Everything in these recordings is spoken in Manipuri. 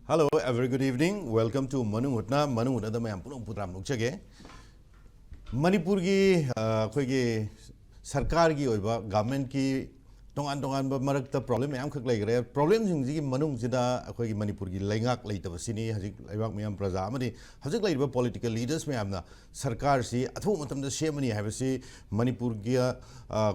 Hello, a very good evening. Welcome to Manungutna. Manungutna da mayam punong putram nukchage. Manipur ki koi ki sarkar ki oiba government ki tongan ba marakta problem mayam khak lai gare. Problem sing ji manung sida koi ki Manipur ki laingak lai tab sini hajik laibak mayam praja amadi hajik lai ba political leaders mayam na sarkar si athu matam da semani habasi Manipur ki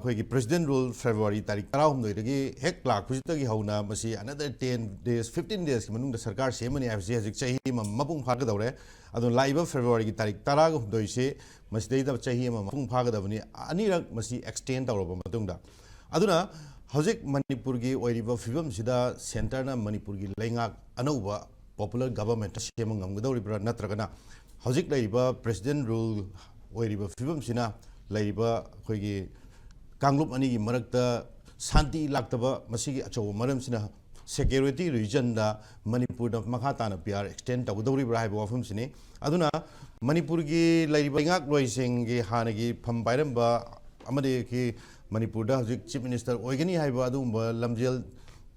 koi ki president rule February tarik 13 dagi hek lak pusita gi hauna masi another 10 days 15 days ki manung da sarkar semani habasi hajik chahi mapung phag daure adon laiba February ki tarik 13 se masdei da chahi mapung phag dabani anirak masi extend tawraba matungda aduna hojik Manipur gi oiriba fibam sida center na Manipur gi laingak anauba popular government sema ngamgadauri bra natragana hojik laiba president rule oiriba fibam sina laiba khoi gi kanglup ani gi marakta santi laktaba masigi achaw maram sina security region da Manipur da makha tana PR extend tawdauri bra haiba wafum sini aduna Manipur gi laiba laingak loising gi hanagi pham bairamba amade ki Manipur da chief minister oigani haiba adumba lamjel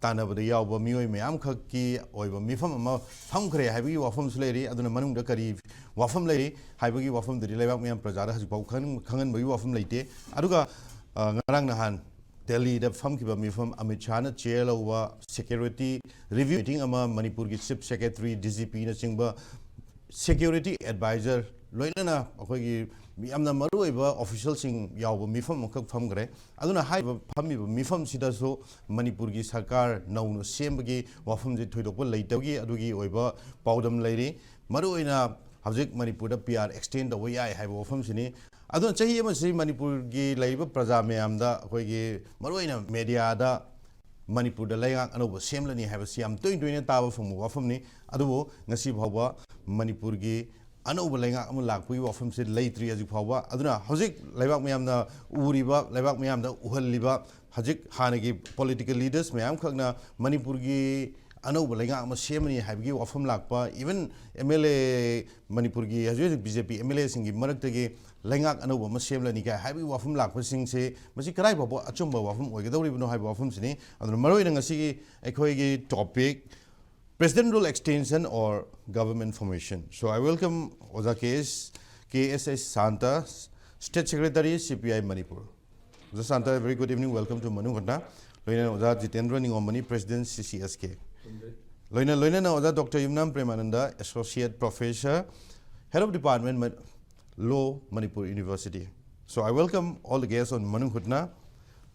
tanabada yawba mioi mayam khakki oiba mifam ama famkhre haibi wafam suleri aduna manung da kari wafam lei haibagi wafam dri laibak mayam prajara hajipau khangan bagi wafam leite aduga ngarang nahan Delhi da famkiba mifam Amit Shah na chair lawa security review meeting ama Manipur gi chief secretary DGP na chingba security advisor loinana akhoi yamna maruiba official sing yawba mifam khak famgre aduna haiba phamiba mifam sida so Manipur gi sarkar naunu sembagi wafam je thoidokpa leitagi adugi oiba paudam leiri maruina hajik Manipur da PR extend away ai haiba wafam sini aduna chahi ama si Manipur gi leiba praja mayamda akhoi gi maruina media da Manipur da laingak anoba semlani haiba siam toin taba phangmu wafam ni adubo ngasi bhawba Manipur gi anauba laingak amu lakpui wafam se leitri ajik phawba aduna hojik laibak mayamna uriba laibak mayamda uhalliba hajik hanagi political leaders mayam khakna Manipur gi anauba laingak ama semani haibgi wafam lakpa even MLA Manipur gi hajik BJP MLA singi maraktagi laingak anauba ma semlani ka haibgi wafam lakpa singse masi karai babo achumba wafam oigadawri bno haiba wafam sini aduna maroi ngasi ekhoi gi topic President rule extension or government formation. So I welcome Oza KSS Santa, State Secretary CPI Manipur. Oza Santa, very good evening. Welcome to Manu Ghana. Loina Oza Jitendra Ningomani, President CCSK. Loina Oza Dr. Yumnam Premananda, Associate Professor, Head of Department Law, Manipur University. So I welcome all the guests on Manu Ghana.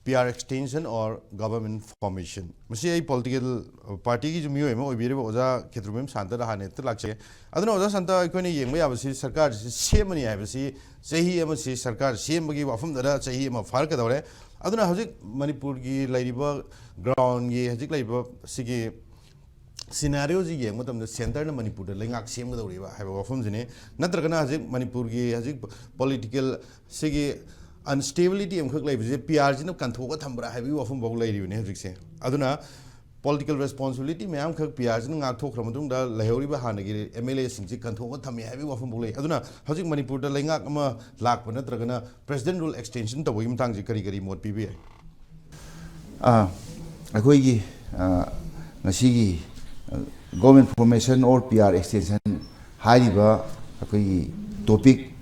PR extension or government formation. Masi political party ki jumio emo obire oza ketrumem santa da hane to lakche. Aduna oza santa ikoni yengba yabasi sarkar semani habasi chahi ama si sarkar sembagi wafam da chahi ama fark dawre. Aduna hojik Manipur gi laiba ground gi hojik laiba sigi scenario ji yeng matam da center na Manipur da laingak sem ga dawre ba haiba wafam jine natragana hojik Manipur gi hojik political sigi unstability am khak lai bje PR jin kan thoga thambra habi wafum bau lai riune hajik se aduna political responsibility me am khak PR jin ngak thokra madung da laihori ba hanagi MLA sing ji kan thoga thami habi wafum bau lai aduna hajik Manipur da laingak ama lakpa natragana president rule extension ta boim tang ji kari mot pi akhoi gi ngasi gi government formation or PR extension hariba akhoi topic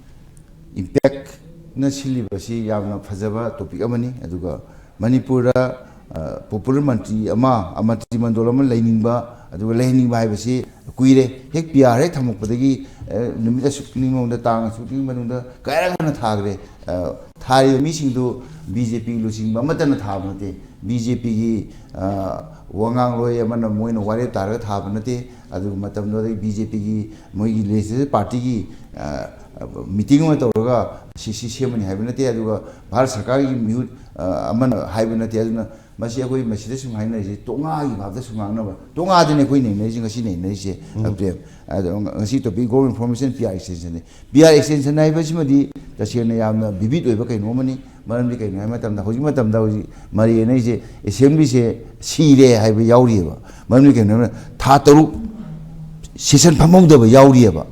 impact na silibasi yamna phajaba topic amani aduga Manipur popular mantri amati mandol ama lainingba aduga lainingba haibasi kuire hek PR hek thamuk padagi numita sukning da tang sukning manunda kaira kana thagre thari mi singdu BJP lusing bamatana thabnate BJP gi wangang loi amana moina ware tar thabnate aduga matam no BJP gi moi gi legislative party gi meeting में तौरगा सीसी सेमनी हाइबनते अदुगा भारत सरकार की म्यूट अमन हाइबनते अदुना मसी अकोई मसीदे सुम हाइना जे तोंगागी भाबदा सुमांगनबा तोंगादने कोई नै जे ngasi नै जे update ngasi topic government information PR extension हाइबसिमदि तसेना यामना विविध ओइबा कैनो मनी मरमदि कैनो हाइ मतमदा होजि मतमदा होजि मरि नै जे असेंबली से सीरे हाइबा यावरिबा मरमदि कैनो था तरुक session फमौदबा यावरिबा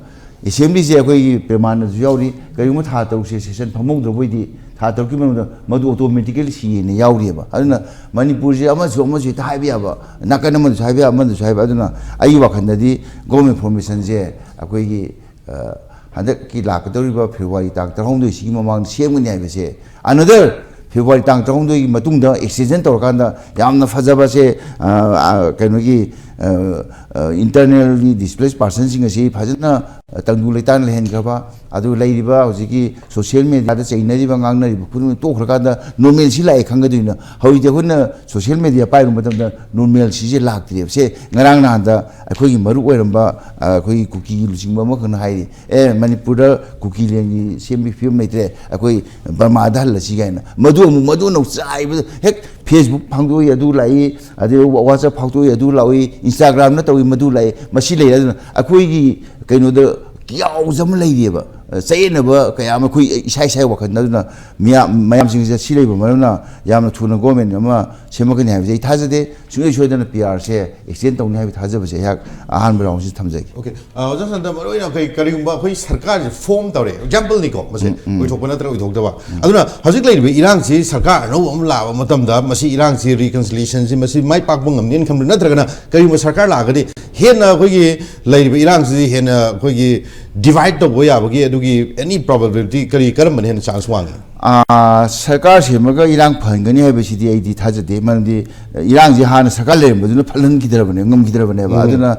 Assembly se akoi preman yauri kayuma tha tau se session phamong dro boidi ꯊꯥ ꯇꯔꯨꯛꯀꯤ ꯃꯅꯨꯡꯗ ꯃꯗꯨ ꯑꯣꯇꯣꯃꯦꯇꯤꯀꯦꯂꯤ ꯁꯤꯌꯦꯅ ꯌꯥꯎꯔꯤꯑꯕ ꯑꯗꯨꯅ ꯃꯅꯤꯄꯨꯔꯁꯦ ꯑꯃꯁꯨ ꯍꯦꯛꯇ ꯍꯥꯏꯕ ꯌꯥꯕ ꯅꯥꯀꯟ ꯑꯃꯗꯁꯨ ꯍꯥꯏꯕ ꯌꯥꯕ ꯑꯃꯗꯁꯨ ꯍꯥꯏꯕ ꯑꯗꯨꯅ ꯑꯩꯒꯤ ꯋꯥꯈꯜꯗꯗꯤ ꯒꯣꯚꯔꯟꯃꯦꯟꯠ ꯐꯣꯔꯃꯦꯁꯟꯁꯦ ꯑꯩꯈꯣꯏꯒꯤ ꯍꯟꯗꯛꯀꯤ ꯂꯥꯛꯀꯗꯧꯔꯤꯕ ꯐꯦꯕ꯭ꯔꯨꯋꯥꯔꯤ ꯇꯥꯡ 13ꯁꯤꯒꯤ ꯃꯃꯥꯡꯗ ꯁꯦꯝꯒꯅꯤ ꯍꯥꯏꯕꯁꯦ ꯑꯅꯗꯔ ꯐꯦꯕ꯭ꯔꯨꯋꯥꯔꯤ ꯇꯥꯡ 13ꯒꯤ ꯃꯇꯨꯡꯗ ꯑꯦꯛꯁꯇꯦꯟꯁꯟ ꯇꯧꯔꯀꯥꯟꯗ ꯌꯥꯝꯅ ꯐꯖꯕꯁꯦ ꯀꯩꯅꯣꯒꯤ ꯏꯟꯇꯔꯅꯦꯜꯒꯤ ꯗꯤꯁꯄ꯭ꯂꯦꯁ ꯄꯥꯔꯁꯟꯁꯤꯡ ꯑꯁꯤ ꯐꯖꯅ ꯇꯪꯗꯨ ꯂꯩꯇꯥꯅ ꯂꯩꯍꯟꯈ꯭ꯔꯕ ꯑꯗꯨ ꯂꯩꯔꯤꯕ ꯍꯧꯖꯤꯛꯀꯤ ꯁꯣꯁꯤꯌꯦꯜ ꯃꯦꯗꯤꯌꯥꯗ ꯆꯩꯅꯔꯤꯕ ꯉꯥꯡꯅꯔꯤꯕ ꯈꯨꯗꯤꯡꯃꯛ ꯇꯣꯛꯈ꯭ꯔꯀꯥꯟꯗ ꯅꯣꯔꯃꯦꯜꯁꯤ ꯂꯥꯛꯑꯦ ꯈꯪꯒꯗꯣꯏꯅ ꯍꯧꯖꯤꯛꯇꯤ ꯑꯩꯈꯣꯏꯅ ꯁꯣꯁꯤꯌꯦꯜ ꯃꯦꯗꯤꯌꯥ ꯄꯥꯏꯕ ꯃꯇꯝꯗ ꯅꯣꯔꯃꯦꯜꯁꯤꯁꯦ ꯂꯥꯛꯇ꯭ꯔꯦꯕ ꯁꯦ ꯉꯔꯥꯡ ꯅꯍꯥꯟꯗ ꯑꯩꯈꯣꯏꯒꯤ ꯃꯔꯨꯞ ꯑꯣꯏꯔꯝꯕ ꯑꯩꯈꯣꯏꯒꯤ ꯀꯨꯀꯤꯒꯤ ꯂꯨꯆꯤꯡꯕ ꯑꯃꯈꯛꯅ ꯍꯥꯏꯔꯤ ꯃꯅꯤꯄꯨꯔꯗ ꯀꯨꯀꯤ ꯂꯦꯟꯒꯤ ꯁꯦꯝꯕꯒꯤ ꯐꯤꯕꯝ ꯂꯩꯇ꯭ꯔꯦ ꯑꯩꯈꯣꯏ ꯕꯔꯃꯥꯗ ꯍꯜꯂꯁꯤ ꯀꯥꯏꯅ ꯃꯗꯨꯅ ꯆꯥꯏꯕꯗ ꯍꯦꯛ ꯐꯦꯁꯕꯨꯛ ꯐꯥꯡꯗꯣꯛꯏ ꯑꯗꯨ ꯂꯥꯛꯏ ꯑꯗꯩ ꯋꯥꯆꯞ ꯐꯥꯡꯗꯣꯛꯏ ꯑꯗꯨ ꯂꯥꯛꯏ ꯏꯟꯁꯇꯥꯒ꯭ꯔꯥꯝꯅ ꯇꯧꯏ ꯃꯗꯨ ꯂꯥꯛꯏ ꯃꯁꯤ ꯂꯩ ꯑꯗꯨꯅ ꯑꯩꯈꯣꯏꯒꯤ ꯀꯩꯅꯣꯗ ꯀꯤꯌꯥꯎꯖ ꯑꯃ ꯂꯩꯔꯤꯑꯕ ꯆꯌꯦꯠꯅꯕ ꯀꯌꯥ ꯑꯃ ꯑꯩꯈꯣꯏ ꯏꯁꯥ ꯋꯥꯈꯜꯗ ꯑꯗꯨꯅ ꯃꯌꯥꯝꯁꯤꯡꯁꯦ ꯁꯤ ꯂꯩꯕ ꯃꯔꯝꯅ ꯌꯥꯝꯅ ꯊꯨꯅ ꯒꯣꯔꯃꯦꯟꯠ ꯑꯃ ꯁꯦꯝꯃꯛꯀꯅꯤ ꯍꯥꯏꯕꯁꯦ ꯑꯩ ꯊꯥꯖꯗꯦ ꯁꯨꯡꯁꯣꯏ ꯁꯣꯏꯗꯅ PRꯁꯦ ꯑꯦꯛꯁꯇꯦꯟ ꯇꯧꯅꯤ ꯍꯥꯏꯕ ꯊꯥꯖꯕꯁꯦ ꯑꯩꯍꯥꯛ ꯑꯍꯥꯟꯕ ꯔꯥꯎꯟꯁꯤꯗ ꯊꯝꯖꯒꯦ ꯑꯣꯀꯦ ꯑꯣꯖꯥ ꯁꯟꯗ ꯃꯔꯨꯑꯣꯏꯅ ꯀꯔꯤꯒꯨꯝꯕ ꯑꯩꯈꯣꯏ ꯁꯔꯀꯥꯔꯁꯦ ꯐꯣꯝ ꯇꯧꯔꯦ ꯑꯦꯛꯖꯥꯝꯄꯜꯅꯤꯀꯣ ꯃꯁꯤ ꯑꯣꯏꯊꯣꯛꯄ ꯅꯠꯇ꯭ꯔꯒ ꯑꯣꯏꯊꯣꯛꯇꯕ ꯑꯗꯨꯅ ꯍꯧꯖꯤꯛ ꯂꯩꯔꯤꯕ ꯏꯔꯥꯡꯁꯤ ꯁꯔꯀꯥꯔ ꯑꯅꯧꯕ ꯑꯃ ꯂꯥꯛꯑꯕ ꯃꯇꯝꯗ ꯃꯁꯤ ꯏꯔꯥꯡꯁꯤ ꯔꯤꯀꯟꯁꯤꯂꯦꯁꯟꯁꯤ ꯃꯁꯤ ꯃꯥꯏ ꯄꯥꯛꯄ ꯉꯝꯅꯦꯅ ꯈꯟꯕ꯭ꯔꯥ ꯅꯠꯇ꯭ꯔꯒꯅ ꯀꯔꯤꯒꯨꯝꯕ ꯁꯔꯀꯥꯔ ꯂꯥꯛꯑꯒꯗꯤ ꯍꯦꯟꯅ ꯑꯩꯈꯣꯏꯒꯤ ꯂꯩꯔꯤꯕ ꯏꯔꯥꯡꯁꯤꯗꯤ ꯍꯦꯟꯅ ꯑꯩꯈꯣꯏꯒꯤ ꯗꯤꯚꯥꯏꯠ ꯇꯧꯕ ꯌꯥꯕꯒꯤ ꯑꯗꯨꯒꯤ ꯑꯦꯅꯤ ꯄ꯭ꯔꯣꯕꯦꯕꯤꯂꯤꯇꯤ ꯀꯔꯝꯕꯅ ꯍꯦꯟꯅ ꯆꯥꯟꯁ ꯋꯥꯡꯉꯤ ꯁꯔꯀꯥꯔ ꯁꯦꯝꯃꯒ ꯏꯔꯥꯡ ꯐꯍꯟꯒꯅꯤ ꯍꯥꯏꯕꯁꯤꯗꯤ ꯑꯩꯗꯤ ꯊꯥꯖꯗꯦ ꯃꯔꯝꯗꯤ ꯏꯔꯥꯡꯁꯦ ꯍꯥꯟꯅ ꯁꯔꯀꯥꯔ ꯂꯩꯔꯝꯕꯗꯨꯅ ꯉꯝꯈꯤꯗ꯭ꯔꯕꯅꯦꯕ ꯑꯗꯨꯅ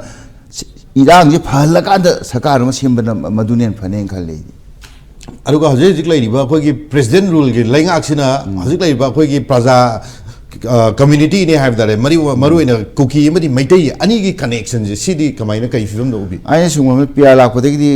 ꯏꯔꯥꯡꯁꯦ ꯐꯍꯜꯂꯀꯥꯟꯗ ꯁꯔꯀꯥꯔ ꯑꯃ ꯁꯦꯝꯕꯅ ꯃꯗꯨꯅ ꯍꯦꯟꯅ ꯐꯅꯦꯅ ꯈꯜꯂꯤ ꯑꯩꯗꯤ ꯑꯗꯨꯒ ꯍꯧꯖꯤꯛ ꯂꯩꯔꯤꯕ ꯑꯩꯈꯣꯏꯒꯤ ꯄ꯭ꯔꯦꯁꯤꯗꯦꯟ ꯔꯨꯜꯒꯤ ꯂꯩꯉꯥꯛꯁꯤꯅ ꯍꯧꯖꯤꯛ ꯂꯩꯔꯤꯕ ꯑꯩꯈꯣꯏꯒꯤ ꯄ꯭ꯔꯖꯥ ꯀꯝꯃ꯭ꯌꯨꯅꯤꯇꯤꯅꯦ ꯍꯥꯏꯕ ꯇꯥꯔꯦ ꯃꯔꯨꯑꯣꯏꯅ ꯀꯨꯀꯤ ꯑꯃꯗꯤ ꯃꯩꯇꯩ ꯑꯅꯤꯒꯤ ꯀꯅꯦꯛꯁꯟꯁꯦ ꯁꯤꯗꯤ ꯀꯃꯥꯏꯅ ꯀꯔꯤ ꯐꯤꯕꯝꯗ ꯎꯕꯤ ꯑꯩꯅ ꯁꯨꯝ PR ꯂꯥꯛꯄꯗꯒꯤꯗꯤ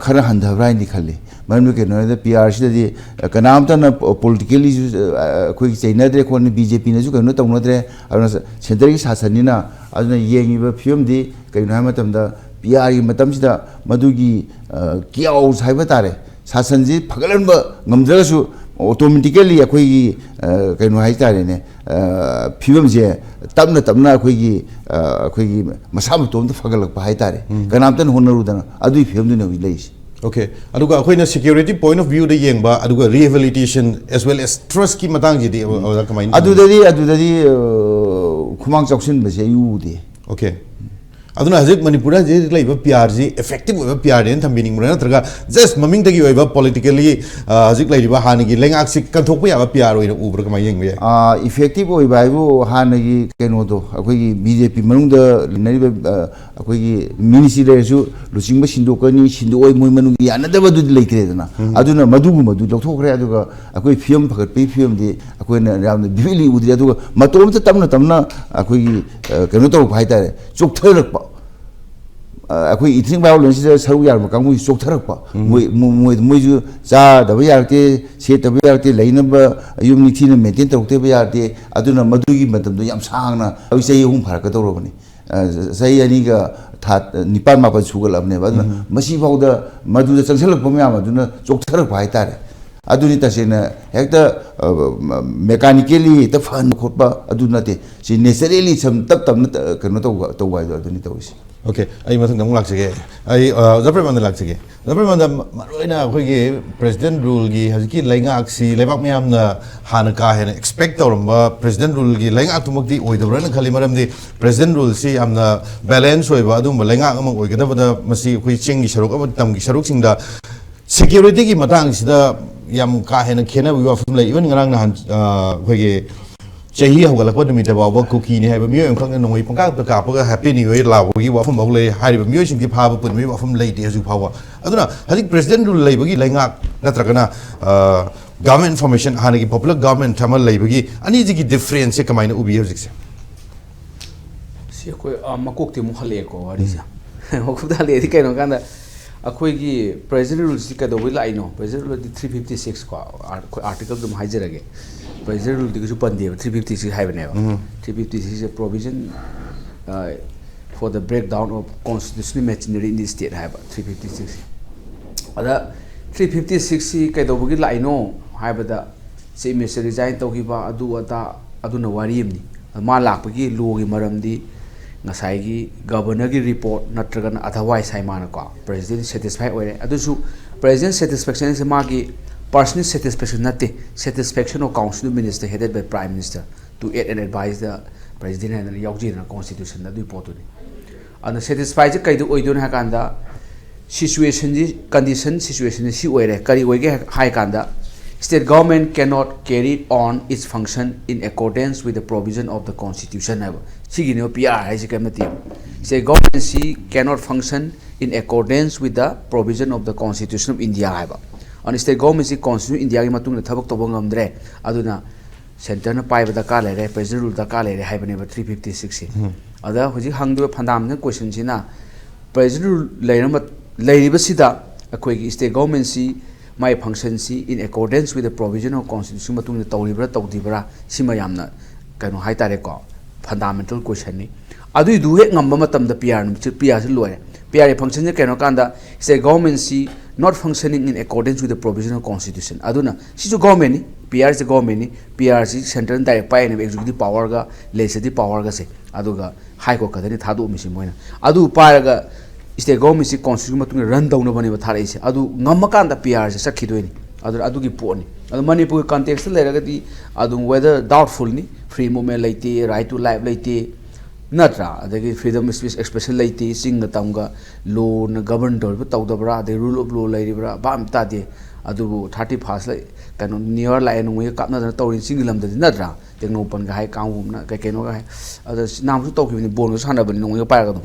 ꯈꯔ ꯍꯟꯊꯕ꯭ꯔꯥ ꯍꯥꯏꯅꯗꯤ ꯈꯜꯂꯤ ꯃꯔꯝꯗꯤ ꯀꯩꯅꯣ ꯍꯥꯏꯕꯗ PRꯁꯤꯗꯗꯤ ꯀꯅꯥꯝꯇꯅ ꯄꯣꯂꯤꯇꯤꯀꯦꯜꯂꯤꯁꯨ ꯑꯩꯈꯣꯏꯒꯤ ꯆꯩꯅꯗ꯭ꯔꯦ ꯈꯣꯠꯅ BJPꯅꯁꯨ ꯀꯩꯅꯣ ꯇꯧꯅꯗ꯭ರೆ ꯑꯗꯨꯅ ꯁꯦꯟꯇꯔꯒꯤ ꯁꯥꯁꯟꯅꯤꯅ ꯑꯗꯨꯅ ꯌꯦꯡꯉꯤꯕ ꯐꯤꯕꯝꯗꯤ ꯀꯩꯅꯣ ꯍꯥꯏꯕ ꯃꯇꯝꯗ PRꯒꯤ ꯃꯇꯝꯁꯤꯗ ꯃꯗꯨꯒꯤ ꯀꯤꯌꯥꯎꯁ ꯍꯥꯏꯕ ꯇꯥꯔꯦ ꯁꯥꯁꯟꯁꯤ ꯐꯒꯠꯍꯟꯕ ꯉꯝꯗ꯭ꯔꯒꯁꯨ ꯑꯣꯇꯣꯃꯦꯇꯤꯀꯦꯜꯂꯤ ꯑꯩꯈꯣꯏꯒꯤ ꯀꯩꯅꯣ ꯍꯥꯏꯇꯥꯔꯦꯅꯦ ꯐꯤꯕꯝꯁꯦ ꯇꯞꯅ ꯑꯩꯈꯣꯏꯒꯤ ꯃꯁꯥ ꯃꯇꯣꯝꯇ ꯐꯒꯠꯂꯛꯄ ꯍꯥꯏꯇꯥꯔꯦ ꯀꯅꯥꯝꯇꯅ ꯍꯣꯠꯅꯔꯨꯗꯅ ꯑꯗꯨꯒꯤ ꯐꯤꯕꯝꯗꯨꯅ ꯍꯧꯖꯤꯛ ꯂꯩꯔꯤꯁꯤ ꯑꯣꯀꯦ ꯑꯗꯨꯒ ꯑꯩꯈꯣꯏꯅ ꯁꯦꯀ꯭ꯌꯨꯔꯤꯇꯤ ꯄꯣꯏꯟꯠ ꯑꯣꯐ ꯚ꯭ꯌꯨꯗ ꯌꯦꯡꯕ ꯑꯗꯨꯒ ꯔꯤꯍꯦꯕꯤꯂꯤꯇꯦꯁꯟ ꯑꯦꯁ ꯋꯦꯜ ꯑꯦꯁ ꯇ꯭ꯔꯁꯀꯤ ꯃꯇꯥꯡꯁꯤꯗꯤ ꯀꯃꯥꯏꯅ ꯑꯗꯨꯗꯗꯤ ꯈꯨꯃꯥꯡ ꯆꯥꯎꯁꯤꯟꯕꯁꯦ ꯑꯩ ꯎꯗꯦ okay aduna hajik manipura hajik laiba PR ji effective oiba PR den thambiningmra natraga just mamingdagi oiba politically hajik laiba hanigi lengak sik kanthokpa yaba PR oina ubra kamai yengbe effective oiba ibu hanigi keno do akoi BJP manungda linariba akoi ministry lesu luchingba sindokani sindoi moi manungi anadaba du leitredana aduna madugu madu lokthokre aduga akoi film phagat pe film di akoi na yamna bibili udri aduga matomta tamna akoi keno to bhaitare chokthairakpa अखोई इथिंग बायोलेंस से सरु यार मकाम मुई चोकथरकपा मुई जो जा दबे यारते से दबे यारते लेनब युम निथि ने मेंटेन तौते बे यारते अदुना मदुगी मतम दो याम सांगना अबि सही हुम फरक तौरबनी सही अनि गा था निपान मापन सुगल अबने बदना मसी फाउदा मदुदा चंगसलक पमयाम अदुना चोकथरक भाई तारे अदुनी तसेना हेक्ता मेकानिकली त फन खोटबा अदुनाते सि नेचुरली सम तब कनो तो वाइ अदुनी तौसी Okay, I must not like again. I Zapraman like again. Zapraman Marina President Rulgi has killed Langaxi, Levamiam Hanaka and expect or President Rulgi, Langatumaki, or the Rana Kalimaram, the President Rul see am the balance or Vadum, Langa among we get over the Masi, which Ching Sharok, Tam Sharoking the security Matangs, the Yam Kahan and Kena, we were from even Rang Chahi Hawalako to meet about cookie, have a meal and Kong and we punk the couple happy new year love. We were from Ole, high music, give power, put me from late as you power. I don't know. I think President will labor Langa, Natragana, government information, Hanaki, popular government, Tamal Labagi, and easy difference, Sekamina Ubi. Makukti Muhaleko, what is it? Hokutali, the kind of Ganda. Akwegi President will seek the will I know. President will 356 article to Hajirage. President will do 356 have never. 356 is a provision for the breakdown of constitutional machinery in the state. Have 356. Other 356 Kadobugi I know. Have the same Mr. Resign Tokiba Aduata Aduna Warimni. Malapagi Logi Maramdi. Nasaigi governor report natragan otherwise Haimanaka. President satisfied with it. Adusu President satisfaction is a magi personal satisfaction nate satisfaction of council minister headed by prime minister to aid and advise the president and yauji na constitution na du potu ni ana satisfy je kai du oidun ha kanda situation ji condition situation si oire kari oige hai kanda state government cannot carry on its function in accordance with the provision of the constitution ha sigi ne PR hai si kamati state government si cannot function in accordance with the provision of the constitution of India ha ba on state government si constitution India gi matung na thabak toba ngamdre aduna center na pai bada ka lere president rule da ka lere hai bane ba 356 si ada hoji hangdu fundamental question sina president leirima sida akoi gi state government si my function si in accordance with the provision of constitution matung na tawribra tawdibra sima yamna kaino hai tare ko fundamental question ni adu du he ngamba matam da PR si loire PR function ne kaino kanda state government si not functioning in accordance with the provision of constitution aduna si jo government ni PR is government ni PR si central direct pai ne executive power ga legislative power ga se aduga high court ka ni thadu mi si moina adu para ga state government si constitution matung run down bane ba thara ise adu ngam kan da PR se sakhi doini adu gi po ni adu Manipur context le raga di adu whether doubtful ni free movement laite right to life laite natra adagi freedom of speech expression laite sing na tamga law na govern dor ba tawdabra the rule of law lairibra bam ta de adu 30 fast lai kanu near lai no we kapna na tawrin singilam da natra tekno pan ga hai kaum na ka keno ga ada nam su tawki ni bon sana bani no we pa ga do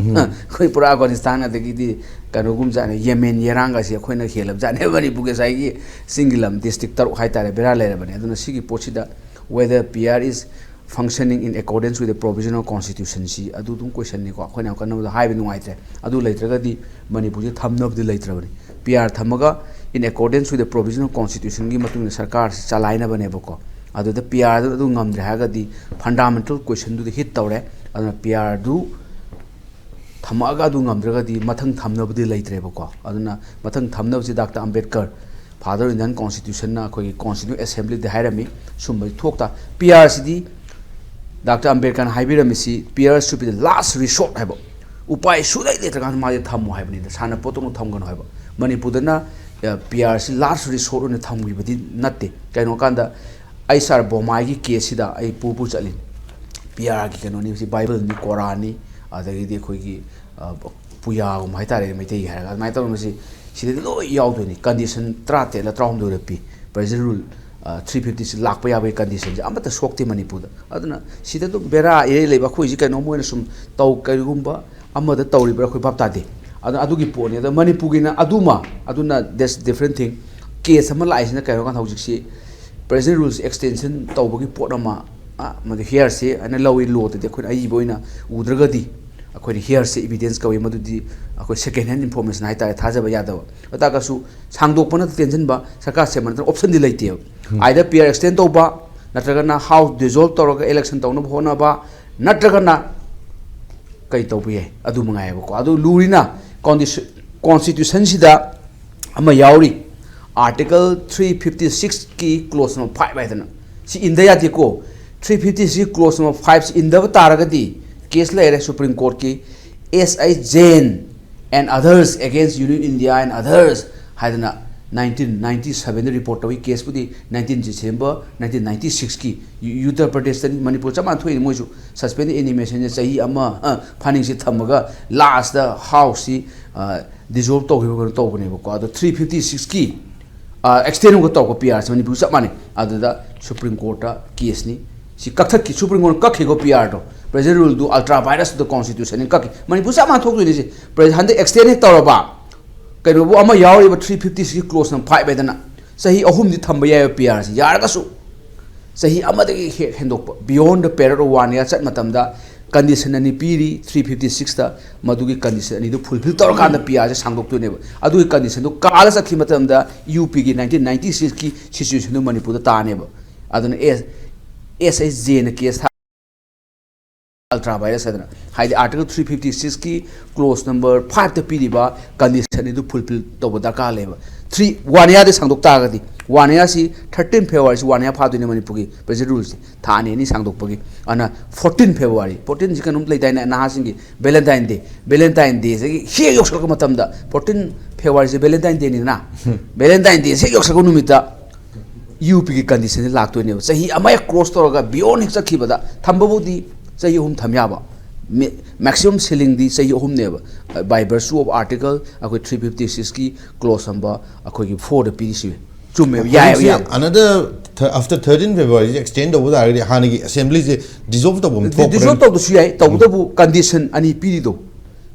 khoi pura Afghanistan adagi di kanu gum ja ne Yemen Yeranga si khoi na khelab ja ne bani buge sai gi singilam district tar hai tare bera lai bani aduna sigi pochida whether PR is functioning in accordance with the provision of constitution si adu tum question ni ko khoi na kan da hai bi nuai tre adu leitraga di Manipur ji thamnab di leitra bani PR thamaga in accordance with the provision of constitution gi matung sarkar chalai na bane bako adu the PR adu ngamdre ha ga di fundamental question du hit tawre adu PR du thamaga du ngamdre ga di mathang thamnab di leitre bako aduna mathang thamnab si Dr. Ambedkar father Indian constitution na khoi constituent assembly de hairami sumbai thokta PR si di Dr. Ambedkar haibirami si PR should be the last resort haibo upai sudai de tragan ma de thammo haibani da sana potong thamgon haibo Manipur da na PR si last resort ne thamgi badi natte kaino kanda ai sar bomai gi case da ai pu chalin PR gi kano ni si Bible ni Quran ni adagi de khoi gi puya gum hai tare mai te ha mai ta si si de lo yaw do ni condition trate la traum do repi president rule 350 lakh pa ya bai condition ja amata sokti Manipur da aduna sida to bera e leiba khoi ji kaino mo na sum taw kai gumba amada tawri bra khoi bapta de adugi pone da Manipur gi na aduna that's different thing case ama lai sina kaino kan hojik si president rules extension tawbagi potama madu here se ana lawi law te khoi ai boina udraga di akhoi here se evidence kawi madu di akhoi second hand information hai ta thaja ba yadawa ata ka su sangdok pana tension ba sarkar se man option di laite either PR extend to ba natraga na house dissolve to election to no hona ba natraga na kai to bi adu mangai ba ko adu lurina constitution sida ama yauri article 356 ki clause number 5 ba dana si inda ya ti ko 356 clause number 5 inda ba taraga di case la ere Supreme Court ki SI Jain and others against Union India and others hadana 1997 report tawi case pudi 19 December 1996 ki Uttar Pradesh tani Manipur chama thoi moju suspend animation je sahi ama phaning si thamaga last the house si dissolve to bane ko ado 356 ki extend ko to ko PR Manipur chamane ado da Supreme Court case ni si kakthak ki Supreme Court kakhe ko PR to president rule do ultra virus to the constitution in kakhe Manipur chama thok ni si president extend to ba kaino bu ama yawi ba 356 close number 5 bedana sahi ahum di thamba ya PR si yar ka su sahi ama de hendok beyond the period of 1 year chat matam da condition ani piri 356 ta madugi condition ani do fulfill tor kan da PR se sangdok tu ne adu condition do kala sakhi matam da UP gi 1996 ki situation do Manipur da ta ne ba aduna SSJ na case ultra virus adana haidi article 356 ki clause number 5 ta piri ba condition ni do fulfill to ba ka leba 1 year de sangdok ta ga di 1 year si 13 February 1 year pha do ne Manipur gi president rules tha ne ni sangdok pagi ana 14 February 14 ji kanum lai dai na ha singi Valentine day se he yok sal ko matam da 14 February se Valentine day ni na Valentine day se yok sal ko numita UP की कंडीशन लाक्तोने सही अमा क्रॉस तौरगा बियॉन्ड हेक चखिबदा थंबबुदी सही अहुम थमयाबा मैक्सिमम सीलिंग दी सही अहुम ने बाय वर्चू ऑफ आर्टिकल अखोई 356 की क्लोज नंबर अखोई 4 द पीसी चुमे याय another after 13 February extend over the Hanigi assembly dissolved the woman dissolved of the CI to condition ani period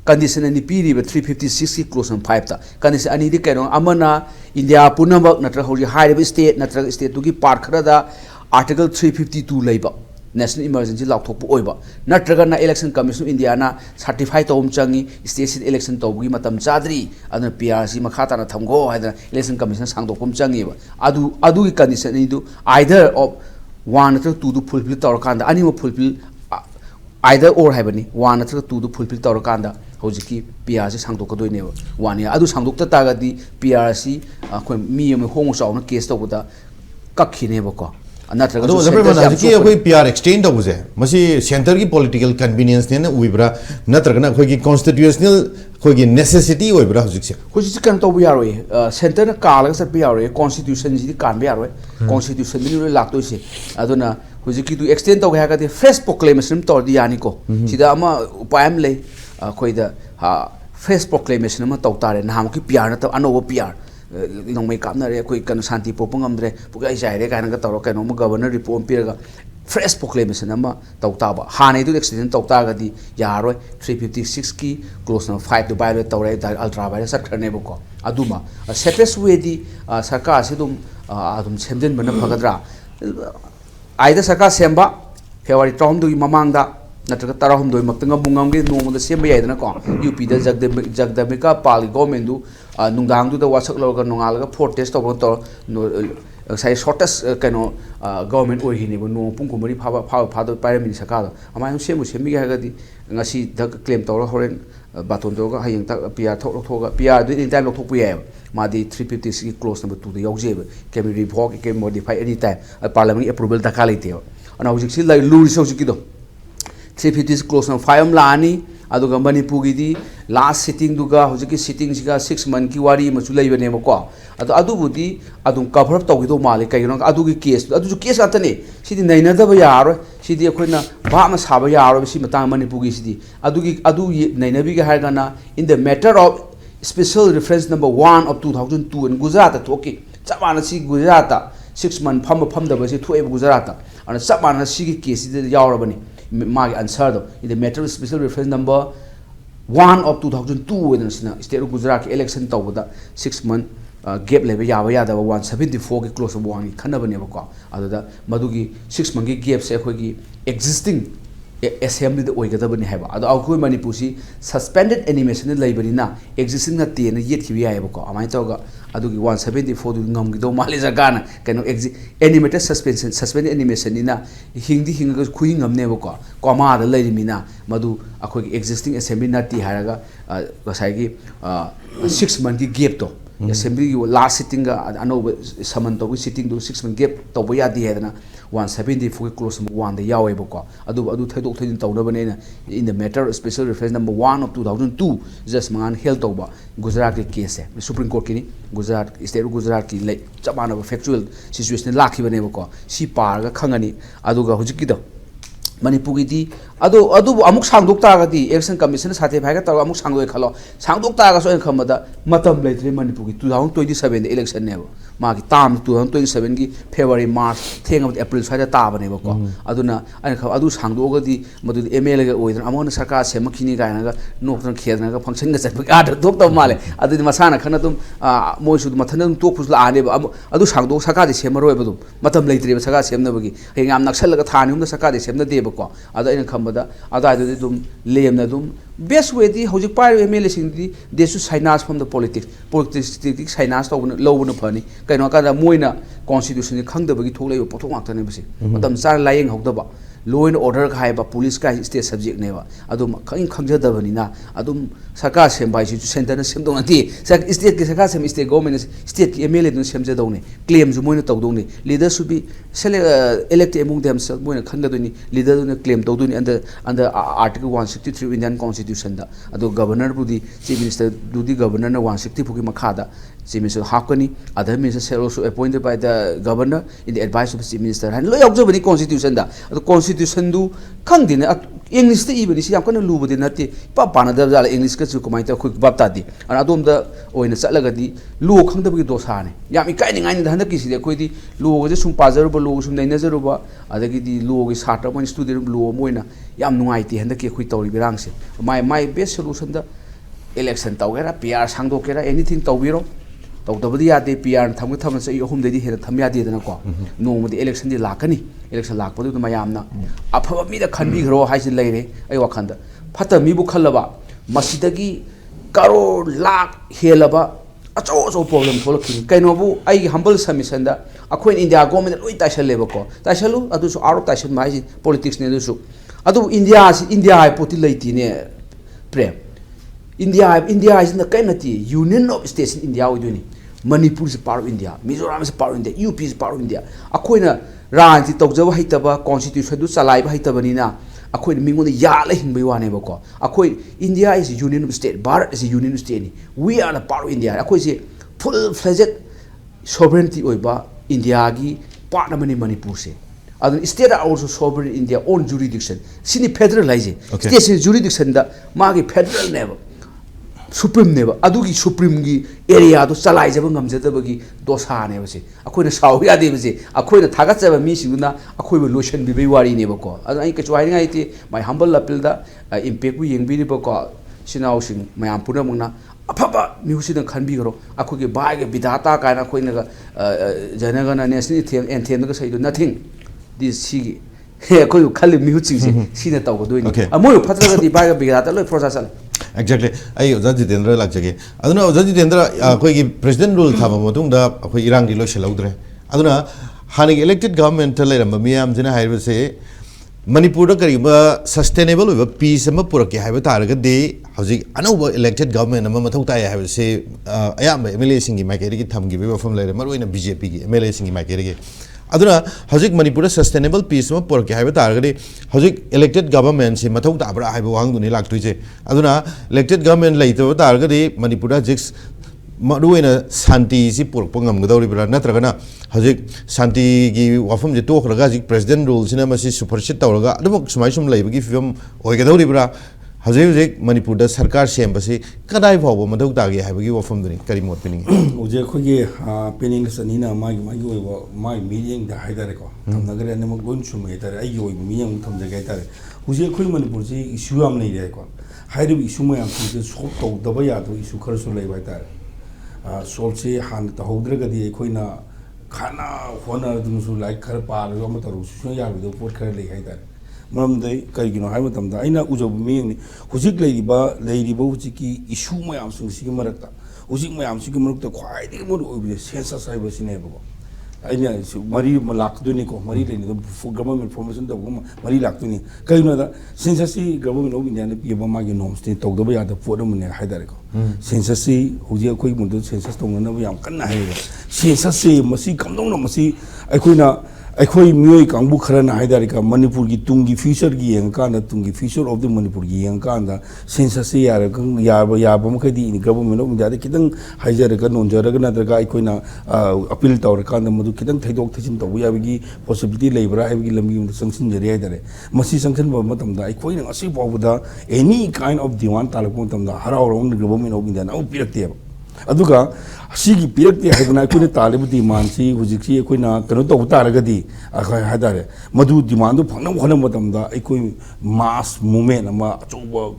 condition ani period 356 की close on 5 ta condition ani di kaino amana India punabak natra hori high state natra state to ki part khara da article 352 leiba national emergency laukthok oiba natraga na election commission of India na certify to changi state election to gi matam chadri adna PRC makhata na thamgo haida election commission sangdokum changi ba adu ki condition ni du either of one to two to fulfill tawkanda ani mo fulfill either or habani one to two to fulfill tawkanda hojiki PRC sangdokadoi ne one ya adu sangdokta tagadi PRC khoi mi me hong saw na case to buda kakhine ba ko PR extend center की political convenience ने उइब्रा नत्रगना कोई constitutional कोई necessity उइब्रा हुजिक्से हुजिक्से कन तो बियारोय center ना कालग सर बियारोय constitution जी कान बियारोय constitution नि लाक्तो से अदुना हुजिकी तु extend तो गया का fresh proclamation तो दियानी को सिदा अमा उपायम ले कोई द fresh proclamation मा तो तारे नाम की PR ना तो अनोव PR नों में काम नरे कोई कन शांति पोपंगम दरे पुका इसाइरे कान का तरो कनो म गवर्नर रिपोर्ट पिरगा फ्रेश प्रोक्लेमेशन अमा तौताबा हाने दु एक्सीडेंट तौतागदी यारोय 356 की क्लोज नंबर 5 दु बायलो तौरे अल्ट्रा वायरस सरखरने बको अदुमा सेफेस्ट वे दी सरकार से दुम सेमदन बन फगद्रा आइदा सरकार सेमबा फेब्रुअरी 3 दु ममांगदा नत्रक तरहम दोय मक्तंग बुंगमगे नोमदा सेम यायदना को यूपी दा जगदमिका पाल गवर्नमेंट दु नुंगांग दु दा वासक लौगा नोंगालगा फोर टेस्ट तब तो साइ शॉर्टेस्ट कनो गवर्नमेंट ओहिनि बो नो पुंग कुमरी फादो पायरमिन सरकार अमाय सेमु सेमि हागदी ngasi दा क्लेम तौर होरेन बातोन तौर हयंग ता पिया थोगा पिया दु इन टाइम लथोक पुया मादी 356 की क्लोज नंबर 2 दा यौजेब can be revoke can modify any time parliament approval दका लेते अना हुजिक लाई लूरिस हुजिक दो 350 क्लोज नंबर 5 लानी अदुगा मणिपुर की लास्ट सिटिंग दुगा हुजिकी सिटिंग सिगा 6 मंथ की वारी मचु लेबने बको अदु अदुबुदी अदुम कवर अप तौगिदो माले कइनो अदुगी केस अदुजु केस आतने सिदि नैनदब यारो सिदि अखोइना भाम साबा यारो सि मतांग मणिपुर की सिदि अदु नैनबी के हारगाना in the matter of special reference number 1 of 2002 in Gujarat थोकी चबाना सि गुजरात 6 मंथ फम दबसे थोए गुजरात अन चबाना सि की केस सिदि यावरबनी मागे answer to in the matter special reference number 1 of 2002 when state of Gujarat election tawda 6 month gap lebe yaba yada 174 ki close of 1 khanaba ne ba ko adada madugi 6 month ki gap se khoi ki existing assembly the oigadaba ni haba ado akoi Manipur si suspended animation laibani na existing na te na yet ki ya ba ko amai to ga adugi 174 du ngam gi do mali jagana kano animated suspension suspended animation ina hingdi hinga khui ngam ne ba ko koma da lairi mina madu akoi existing assembly na ti haraga gasai gi 6 month ki gap to assembly ki last sitting ga ano saman to sitting do 6 month gap to bo ya di hedana 174 close number 1 da yawe ba ko adu thaidok thaidin tawna bane na in the matter special reference number 1 of 2002 just mangan held to ba Gujarat ke case hai Supreme Court ki ni Gujarat state of Gujarat ki like chabana factual situation lakhi bane ba ko si par ga khangani adu ga hujik ki do Manipur की अदो अमुक सांगदोक तागदी इलेक्शन कमीशन साथे भागा तब अमुक सांगदोय खलो सांगदोक तागा सो खमदा मतम लेत्रे मणिपुर की 2027 इलेक्शन ने मागी ताम 2027 की फेब्रुअरी मार्च थेंग अप्रैल साइड ताबने बको अदुना अन ख अदु सांगदोगदी मदु एमएलए गा ओइदन अमोन सरकार सेमखिनी गायनागा नोकन खेदनागा फंक्शन गा चत आदर दोक तो माले अदु मसाना खना तुम मोइसु मथन तो पुस लाने अदु सांगदोक सरकार दे सेमरोय बदु मतम लेत्रे सरकार सेमनबगी हेंगाम नक्सलगा थानी हम सरकार दे सेमना देबको अदु इन खम अदायदि दुम लेमना दुम बेस्ट वे दी होजिक पार एमएलए सिंगदी देसु साइनास फ्रॉम द पॉलिटिक्स साइनास तो लौबन फनी कइनो का मोइना कॉन्स्टिट्यूशन खंगदबगी थोलेबो पोथो माक्तने बसे मतम चार लायेंग हौदबा लॉ एंड ऑर्डर खाइबा पुलिस का स्टेट सब्जेक्ट नेबा अदुम खंगजदबनिना अदुम सरकार सेमबाई सि सेंटर न सेमदोनती स्टेट की सरकार सेम स्टेट गवर्नमेंट स्टेट की एमएलए न सेमजदौने क्लेम जु मोइना तौदौने leader should be elect among themselves मोइना खंगदोनी लीडर न क्लेम तौदोनी अंडर आर्टिकल 163 इंडियन कॉन्स्टिट्यूशन दा अदो गवर्नर बुदी चीफ मिनिस्टर दुदी गवर्नर न 164 की मखादा Chief Minister Hakani, other ministers are also appointed by the governor in the advice of the Chief Minister. And look at the constitution da. The constitution do kang din English the even is yam kana lubu din nati pa panada jala English ka chu kumai ta khuk bab ta di. And adom da oina salaga di lu khang da bi dosane. Yam ikai ningai ni handa kisi de koi di lu je sum pajaruba lu sum nei najaruba adagi di lu gi satra mon student lu moina yam nungai ti handa ki khoi tawri birang se. My best solution da election tawgera PR sangdokera anything tawbiro tawdabadi yate PR thamga thamna sai ohum dedi hera thamya de dana ko nongmadi election di lakani election lakpadu da mayamna afaba mi da khanbi gro haisi leire ai wakhanda phata mi bu khallaba masidagi karo lakh helaba acho problem tholaki kaino bu ai humble submission da akhoi India government loi taisal leba ko taisalu adu su aro taisal mai politics ne du su adu India ai poti leiti ne prem India is in the kind of Union of States in India. Manipur is part of India. Mizoram is part of India. UP is part of India. Akoina ranti tokjawa haitaba constitution du salaiba haitabanina. Akoina mingon ya la hingbai wane bako. Akoi India is a union of state. Bharat is a union of state. We are a part of India. Akoi is full-fledged sovereignty oiba India gi part of Manipur se. Adun state are also sovereign in their own jurisdiction. Sini federalize. State jurisdiction da magi federal level. Supreme never. Adugi Supreme gi area to salai jaba ngamjadabagi dosa ne base. Akoina sawi ade base. Akoina thagatsaba mi singuna akoiba lotion bibi wari ne bako. Adai ke chwai ngai ti my humble appeal da impact bu yengbi bako sinau sing mayam puna mungna apaba music dan khanbi garo akogi bai ge bidata kaina koina ga janagana national anthem ga saido nothing this sigi he ko khali music se sina taw go doini amoy phatra ga di bai ga bidata lo process Exactly. I Jitendra Lakjage. Aduna Jitendra President rule Tamamatunda, Irang Dilo Shalaudre. Aduna Haning elected government Mamiam Jena I will say Manipur Kariba sustainable with a peace and Mapuraki have a target day. Howsing another elected government Mamatuta I will say I am emulating in my carriage Tam give from later Marina BJP emulating in my carriage. Aduna hojik Manipur sustainable peace ma porke haiba targade hojik elected government se mathau tabra haiba wang duni laktuje aduna elected government laito targade Manipur jiks maduena santi si pork ngam gadauri bra natragana hojik santi gi wafam je to khraga jik president rule sina masi supersede tawraga adumok sumai sum laibagi film oi gadauri bra hojik Manipur da sarkar sembasi kadai phawbo mathau tagi haibagi wafam duni kari mot pining uje khoge pening sanina magi oibo mai meeting da haidare ko tamnagare ne mo gon sum haidare ai oibo meeting thamje gaitare uje khoi Manipur ji issue am nei re ko hairi issue ma am ji so to daba ya do issue khar su lei baitare sol se han ta hodre ga di khoina khana hona dum su like khar pa ro ma taru su ya do pot khar lei haidare Mamday Karigino Hamatamda, I know Uzo mean Huzik Lady Botiki, issue my arms in Sigamarata, Uzik my arms Sigamarata, quite the sense I was in Ebo. I know Marie Malak Dunico, Marie for government information, the woman Marie Lactuni. Kainada, since I see government of Indiana Yabamagi Nom State talk the way at the Fordham and Hydarico. Since I see Huzia Quimundo, since I don't know Yam Kana, since I see Masi Kamdona Masi, I couldn't. Akhoi mioi kangbu kharana haidarika Manipur gi tungi future gi yangkanda tungi future of the Manipur gi yangkanda census yara kang yaba mkhadi in government of India kidang haijarika nonjaraga nadraga aikoina appeal tawrakanda madu kidang thaidok thajin taw yabigi possibility leibra habigi lamgi sanction jari haidare masi sanction ba matamda aikoina asi bawda any kind of demand talakon tamda haraw government of India na upirakte aduga sigi pirakte haibna aikoina talib demand si hujiksi aikoina kano taw taragadi akhai hadare madu demand do phangnam khonam matamda aikoi mass movement ama achoba